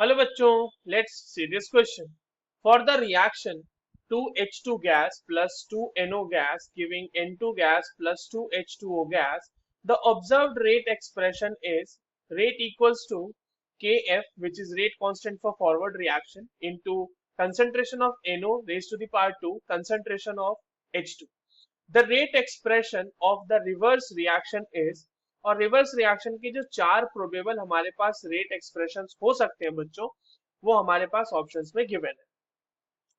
Hello बच्चों, let's see this question. For the reaction 2H2 gas plus 2NO gas giving N2 gas plus 2H2O gas, the observed rate expression is rate equals to Kf, which is rate constant for forward reaction, into concentration of NO raised to the power 2 concentration of H2. The rate expression of the reverse reaction is, और reverse reaction के जो चार probable हमारे पास rate expressions हो सकते हैं बच्चों, वो हमारे पास ऑप्शंस में गिवन है.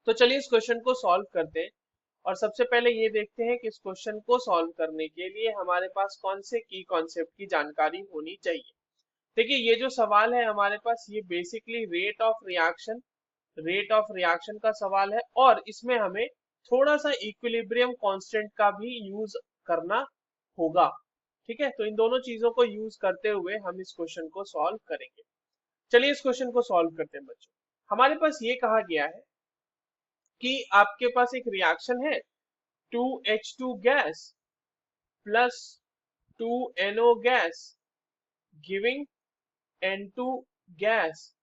तो चलिए इस क्वेश्चन को सॉल्व करते हैं. और सबसे पहले ये देखते हैं कि इस क्वेश्चन को सॉल्व करने के लिए हमारे पास कौन से की कॉन्सेप्ट की जानकारी होनी चाहिए. देखिए, ये जो सवाल है हमारे पास, ये बेसिकली रेट ऑफ रिएक्शन का सवाल है, और इसमें हमें थोड़ा सा इक्विलिब्रियम कांस्टेंट का भी यूज करना होगा. ठीक है, तो इन दोनों चीजों को यूज करते हुए हम इस क्वेश्चन को सॉल्व करेंगे. चलिए इस क्वेश्चन को सॉल्व करते हैं बच्चों. हमारे पास ये कहा गया है कि आपके पास एक रिएक्शन है 2H2 gas plus 2NO gas giving N2 gas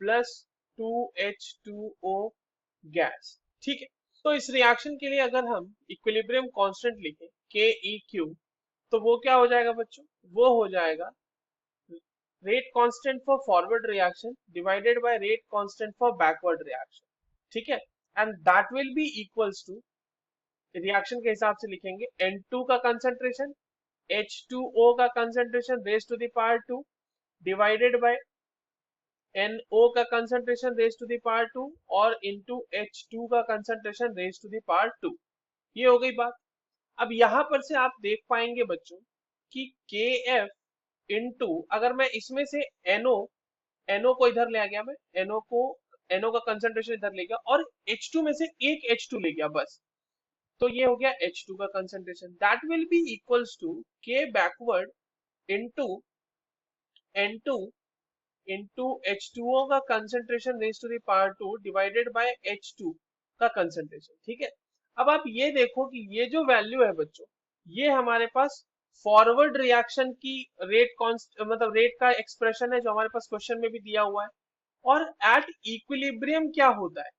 plus 2H2O gas. ठीक है, तो इस रिएक्शन के लिए अगर हम इक्विलिब्रियम कांस्टेंट लिखें KEQ, तो वो क्या हो जाएगा बच्चों? वो हो जाएगा rate constant for forward reaction divided by rate constant for backward reaction. ठीक है, and that will be equals to, reaction के हिसाब से लिखेंगे N2 का कंसंट्रेशन, H2O का concentration raise to the power 2 divided by NO का concentration raise to the power 2 और इनटू H2 का concentration raise to the power 2. ये हो गई बात. अब यहां पर से आप देख पाएंगे बच्चों कि KF इनटू, अगर मैं इसमें से NO को इधर ले आ गया, मैं NO का कंसंट्रेशन इधर ले गया और H2 में से एक H2 ले गया बस, तो ये हो गया H2 का concentration. That will be equals to K backward into N2 into H2O का concentration raise to the power 2 divided by H2 का कंसंट्रेशन. ठीक है, अब आप ये देखो कि ये जो वैल्यू है बच्चों, ये हमारे पास फॉरवर्ड रिएक्शन की रेट कॉन्स्ट मतलब रेट का एक्सप्रेशन है, जो हमारे पास क्वेश्चन में भी दिया हुआ है. और एट इक्विलिब्रियम क्या होता है?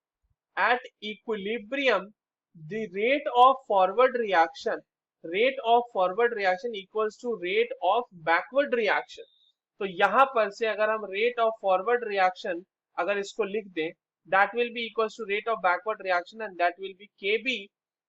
At equilibrium the rate of forward reaction equals to rate of backward reaction. तो यहां पर से अगर हम रेट ऑफ फॉरवर्ड रिएक्शन अगर इसको लिख दें, that will be equals to rate of backward reaction, and that will be Kb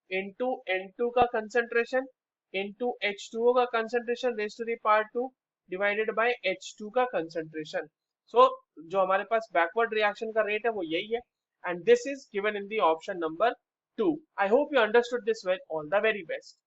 into N2 का कंसंट्रेशन इनटू H2O का concentration raise to the power 2 divided by H2 का concentration. So जो हमारे पास बैकवर्ड रिएक्शन का rate है वो यही है, and this is given in the option number 2. I hope you understood this well. All the very best.